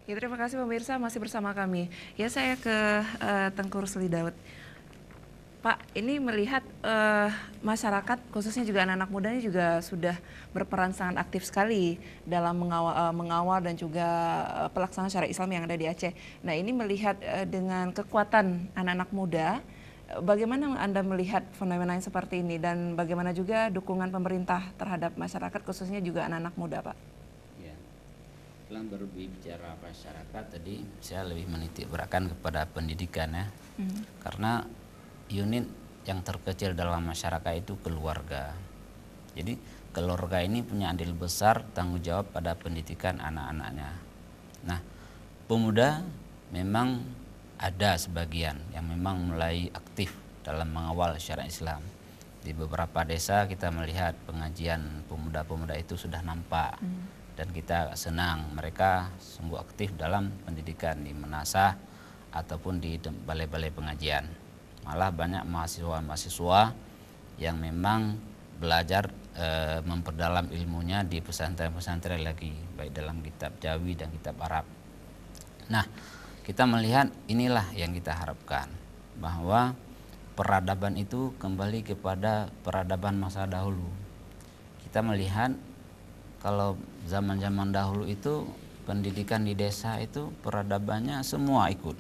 Ya, terima kasih pemirsa masih bersama kami. Ya, saya ke Tengku Rusli Daud. Pak, ini melihat masyarakat khususnya juga anak-anak mudanya juga sudah berperan sangat aktif sekali dalam mengawal dan juga pelaksanaan syariat Islam yang ada di Aceh. Nah, ini melihat dengan kekuatan anak-anak muda, bagaimana Anda melihat fenomena yang seperti ini dan bagaimana juga dukungan pemerintah terhadap masyarakat khususnya juga anak-anak muda, Pak? Ya, dalam berbicara masyarakat tadi saya lebih menitik beratkan kepada pendidikan ya, karena unit yang terkecil dalam masyarakat itu keluarga. Jadi keluarga ini punya andil besar tanggung jawab pada pendidikan anak-anaknya. Nah, pemuda memang ada sebagian yang memang mulai aktif dalam mengawal syariat Islam. Di beberapa desa kita melihat pengajian pemuda-pemuda itu sudah nampak dan kita senang mereka sungguh aktif dalam pendidikan di menasah ataupun di balai-balai pengajian. Malah banyak mahasiswa-mahasiswa yang memang belajar memperdalam ilmunya di pesantren-pesantren lagi, baik dalam kitab Jawi dan kitab Arab. Nah, kita melihat inilah yang kita harapkan, bahwa peradaban itu kembali kepada peradaban masa dahulu. Kita melihat kalau zaman-zaman dahulu itu pendidikan di desa itu peradabannya semua ikut.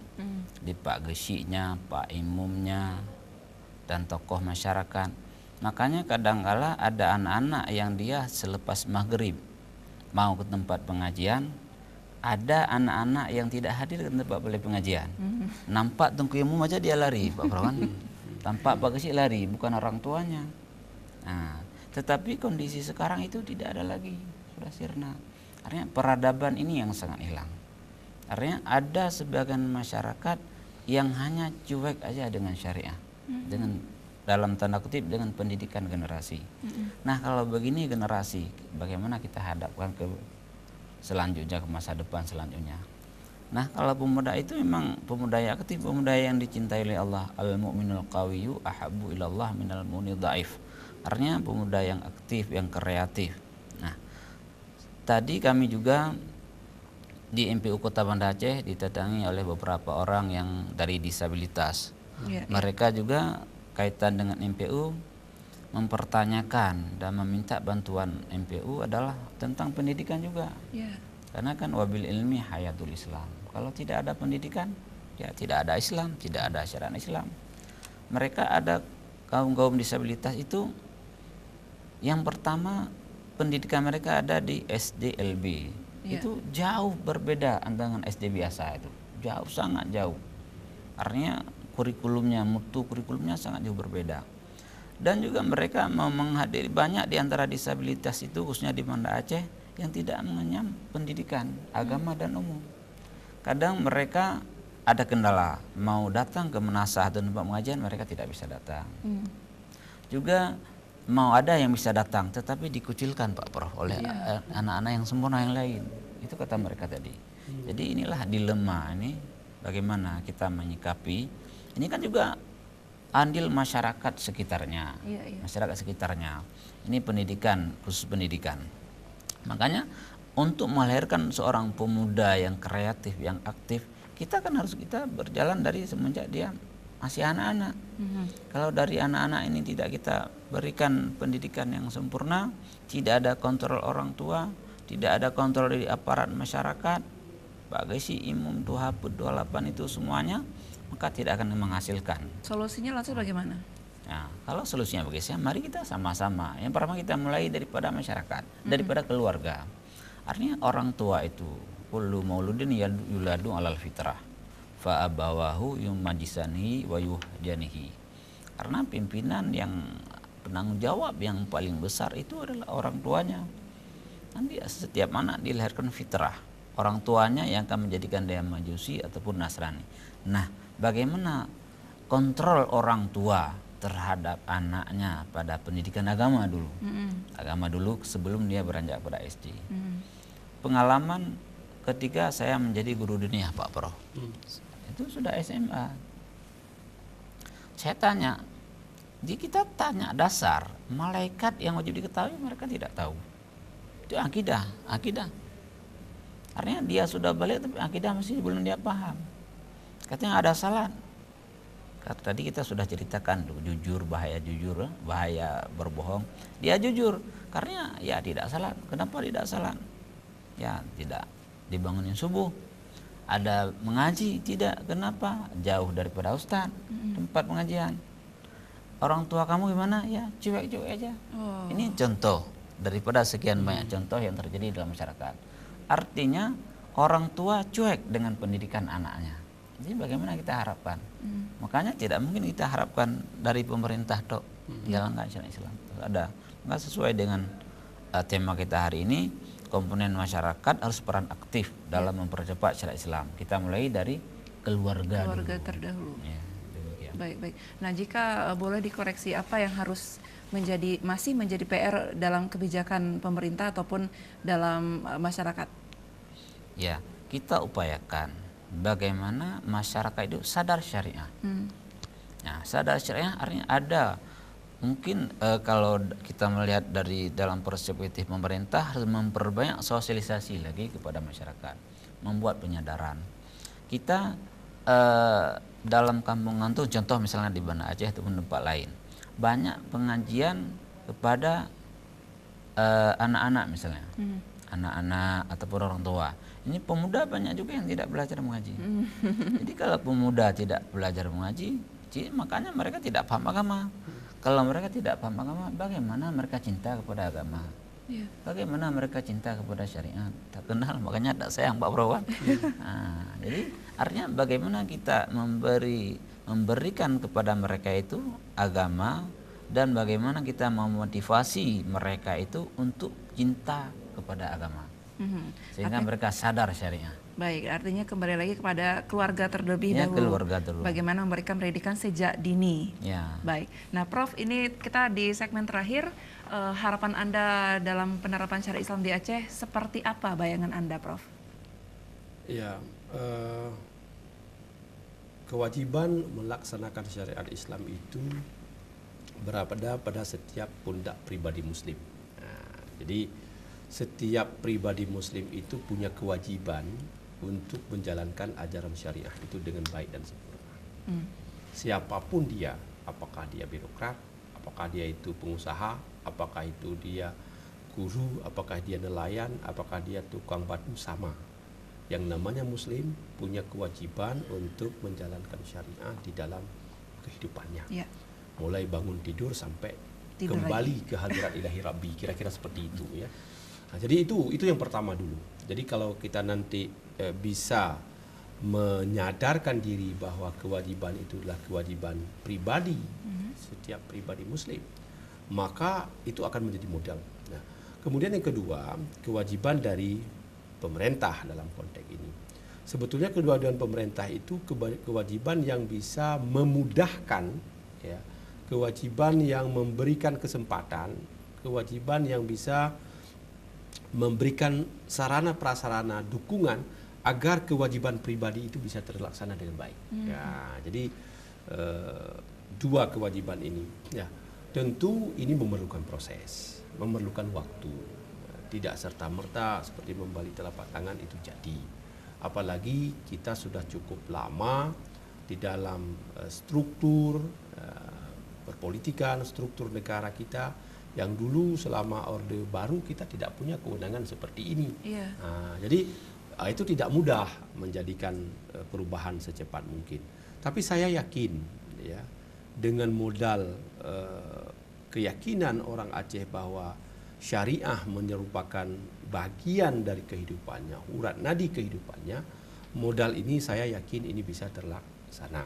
Di Pak Gesiknya, Pak Imumnya, dan tokoh masyarakat. Makanya kadangkala ada anak-anak yang dia selepas maghrib mau ke tempat pengajian, ada anak-anak yang tidak hadir ke tempat pengajian. Nampak Tengku Imum aja dia lari, Pak Perawan. Tampak Pak Gesik lari, bukan orang tuanya. Nah, tetapi kondisi sekarang itu tidak ada lagi, sudah sirna. Artinya peradaban ini yang sangat hilang. Artinya ada sebagian masyarakat yang hanya cuek aja dengan syariah, dengan dalam tanda kutip dengan pendidikan generasi. Nah, kalau begini generasi, bagaimana kita hadapkan ke selanjutnya, ke masa depan selanjutnya? Nah, kalau pemuda itu memang pemuda yang aktif, pemuda yang dicintai oleh Allah. Al-mu'minul qawiyyu ahabbu ilallah minal mu'minid dhaif. Artinya pemuda yang aktif, yang kreatif. Nah, tadi kami juga di MPU Kota Banda Aceh didatangi oleh beberapa orang yang dari disabilitas. Mereka juga kaitan dengan MPU mempertanyakan dan meminta bantuan MPU adalah tentang pendidikan juga. Karena kan wabil ilmi hayatul Islam. Kalau tidak ada pendidikan, ya tidak ada Islam, tidak ada syariat Islam. Mereka ada kaum-kaum disabilitas itu yang pertama pendidikan mereka ada di SDLB. Itu jauh berbeda dengan SD biasa itu. Jauh, sangat jauh. Artinya kurikulumnya, mutu kurikulumnya sangat jauh berbeda. Dan juga mereka mau menghadiri banyak di antara disabilitas itu khususnya di Banda Aceh yang tidak mengenyam pendidikan agama dan umum. Kadang mereka ada kendala, mau datang ke menasah atau tempat pengajian mereka tidak bisa datang. Juga mau ada yang bisa datang tetapi dikucilkan Pak Prof oleh anak-anak yang sempurna yang lain. Itu kata mereka tadi. Jadi inilah dilema ini, bagaimana kita menyikapi. Ini kan juga andil masyarakat sekitarnya. Masyarakat sekitarnya. Ini pendidikan, khusus pendidikan. Makanya untuk melahirkan seorang pemuda yang kreatif, yang aktif, kita kan harus kita berjalan dari semenjak dia masih anak-anak. Kalau dari anak-anak ini tidak kita berikan pendidikan yang sempurna, tidak ada kontrol orang tua, tidak ada kontrol dari aparat masyarakat, Pak Gesi, Imum, Tuhaput, 28 itu semuanya, maka tidak akan menghasilkan. Solusinya langsung bagaimana? Nah, kalau solusinya bagi saya, mari kita sama-sama. Yang pertama kita mulai daripada masyarakat, daripada keluarga. Artinya orang tua itu, kullu mauludin yuladu alal fitrah. Fa'abawahu yumajisanihi wa yuhdanihi. Karena pimpinan yang penanggung jawab yang paling besar itu adalah orang tuanya. Nanti setiap anak dilahirkan fitrah. Orang tuanya yang akan menjadikan dia Majusi ataupun Nasrani. Nah, bagaimana kontrol orang tua terhadap anaknya pada pendidikan agama dulu. Agama dulu sebelum dia beranjak pada SD. Pengalaman ketika saya menjadi guru dunia Pak Prof. Itu sudah SMA. Saya tanya, kita tanya dasar, malaikat yang wajib diketahui mereka tidak tahu. Itu akidah. Artinya dia sudah balik tapi akidah masih belum dia paham. Katanya ada salah. Tadi kita sudah ceritakan tuh, jujur, bahaya berbohong. Dia jujur karena ya tidak salah. Kenapa tidak salah? Ya tidak dibangunin subuh. Ada mengaji, tidak. Kenapa? Jauh daripada ustaz, tempat pengajian. Orang tua kamu gimana? Ya cuek-cuek aja. Oh. Ini contoh daripada sekian banyak contoh yang terjadi dalam masyarakat. Artinya orang tua cuek dengan pendidikan anaknya. Jadi bagaimana kita harapkan? Makanya tidak mungkin kita harapkan dari pemerintah tok jalankan syariat Islam. Ada. Nggak sesuai dengan tema kita hari ini, komponen masyarakat harus peran aktif dalam mempercepat syariat Islam. Kita mulai dari keluarga terdahulu. Ya, demikian. Baik. Nah, jika boleh dikoreksi, apa yang harus masih menjadi PR dalam kebijakan pemerintah ataupun dalam masyarakat? Ya, kita upayakan bagaimana masyarakat itu sadar syariah. Nah, sadar syariah artinya ada mungkin kalau kita melihat dari dalam perspektif pemerintah harus memperbanyak sosialisasi lagi kepada masyarakat, membuat penyadaran. Kita dalam kampungan tuh contoh misalnya di Banda Aceh ataupun tempat lain banyak pengajian kepada anak-anak misalnya, anak-anak ataupun orang tua. Ini pemuda banyak juga yang tidak belajar mengaji. Jadi kalau pemuda tidak belajar mengaji, makanya mereka tidak paham agama. Kalau mereka tidak paham agama, bagaimana mereka cinta kepada agama? Bagaimana mereka cinta kepada syariat? Tak kenal, makanya tak sayang Pak Prawan. Nah, jadi artinya bagaimana kita memberikan kepada mereka itu agama dan bagaimana kita memotivasi mereka itu untuk cinta kepada agama. Sehingga mereka sadar syariah. Baik, artinya kembali lagi kepada keluarga terlebih dahulu. Keluarga dulu. Bagaimana memberikan pendidikan sejak dini. Ya. Baik. Nah, Prof, ini kita di segmen terakhir, harapan Anda dalam penerapan syariat Islam di Aceh seperti apa bayangan Anda, Prof? Ya, kewajiban melaksanakan syariat Islam itu berada pada setiap pundak pribadi Muslim. Nah, jadi setiap pribadi Muslim itu punya kewajiban untuk menjalankan ajaran syariah itu dengan baik dan sempurna. Siapapun dia, apakah dia birokrat, apakah dia itu pengusaha, apakah itu dia guru, apakah dia nelayan, apakah dia tukang batu, sama. Yang namanya Muslim punya kewajiban untuk menjalankan syariah di dalam kehidupannya. Ya. Mulai bangun tidur sampai tidur kembali lagi ke hadirat ilahi Rabbi, kira-kira seperti itu ya. Nah, jadi itu yang pertama dulu. Jadi kalau kita nanti bisa menyadarkan diri bahwa kewajiban itu adalah kewajiban pribadi setiap pribadi Muslim, maka itu akan menjadi modal. Nah, kemudian yang kedua, kewajiban dari pemerintah dalam konteks ini. Sebetulnya kewajiban pemerintah itu kewajiban yang bisa memudahkan, ya, kewajiban yang memberikan kesempatan, kewajiban yang bisa memberikan sarana prasarana dukungan agar kewajiban pribadi itu bisa terlaksana dengan baik. Ya, jadi dua kewajiban ini, ya, tentu ini memerlukan proses, memerlukan waktu. Tidak serta-merta seperti membalik telapak tangan itu jadi. Apalagi kita sudah cukup lama di dalam struktur perpolitikan, struktur negara kita yang dulu selama Orde Baru kita tidak punya kewenangan seperti ini. Jadi itu tidak mudah menjadikan perubahan secepat mungkin. Tapi saya yakin, ya, dengan modal keyakinan orang Aceh bahwa syariah menyerupakan bagian dari kehidupannya, urat nadi kehidupannya, modal ini saya yakin ini bisa terlaksana.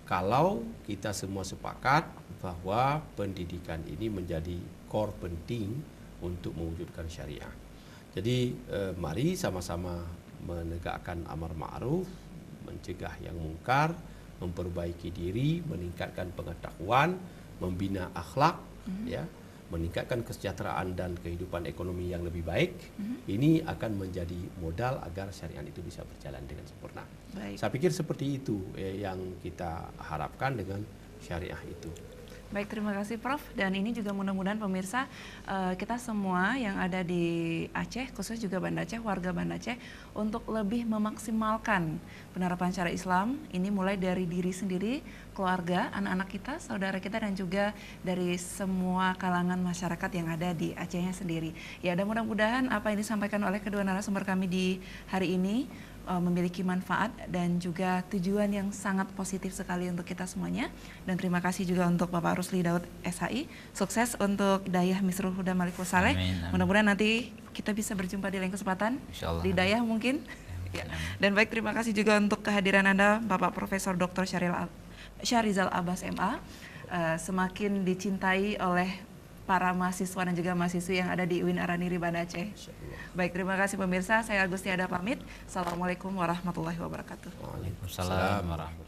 Kalau kita semua sepakat bahwa pendidikan ini menjadi core penting untuk mewujudkan syariah. Jadi mari sama-sama menegakkan amar ma'ruf, mencegah yang mungkar, memperbaiki diri, meningkatkan pengetahuan, membina akhlak, ya, meningkatkan kesejahteraan dan kehidupan ekonomi yang lebih baik. Ini akan menjadi modal agar syariat itu bisa berjalan dengan sempurna. Baik. Saya pikir seperti itu yang kita harapkan dengan syariah itu. Baik, terima kasih Prof. Dan ini juga mudah-mudahan pemirsa, kita semua yang ada di Aceh, khusus juga Banda Aceh, warga Banda Aceh, untuk lebih memaksimalkan penerapan syariat Islam. Ini mulai dari diri sendiri, keluarga, anak-anak kita, saudara kita, dan juga dari semua kalangan masyarakat yang ada di Acehnya sendiri. Ya, dan mudah-mudahan apa yang disampaikan oleh kedua narasumber kami di hari ini memiliki manfaat dan juga tujuan yang sangat positif sekali untuk kita semuanya. Dan terima kasih juga untuk Bapak Rusli Daud SHI. Sukses untuk Dayah Misrul Huda Malikul Saleh. Mudah-mudahan nanti kita bisa berjumpa di lain kesempatan di Dayah mungkin. Ya. Dan baik, terima kasih juga untuk kehadiran Anda Bapak Profesor Dr. Syahrizal Abbas MA. Semakin dicintai oleh para mahasiswa dan juga mahasiswi yang ada di UIN Araniri Banda Aceh. Baik, terima kasih pemirsa. Saya Agustiada pamit. Assalamualaikum warahmatullahi wabarakatuh. Waalaikumsalam warahmatullahi wabarakatuh.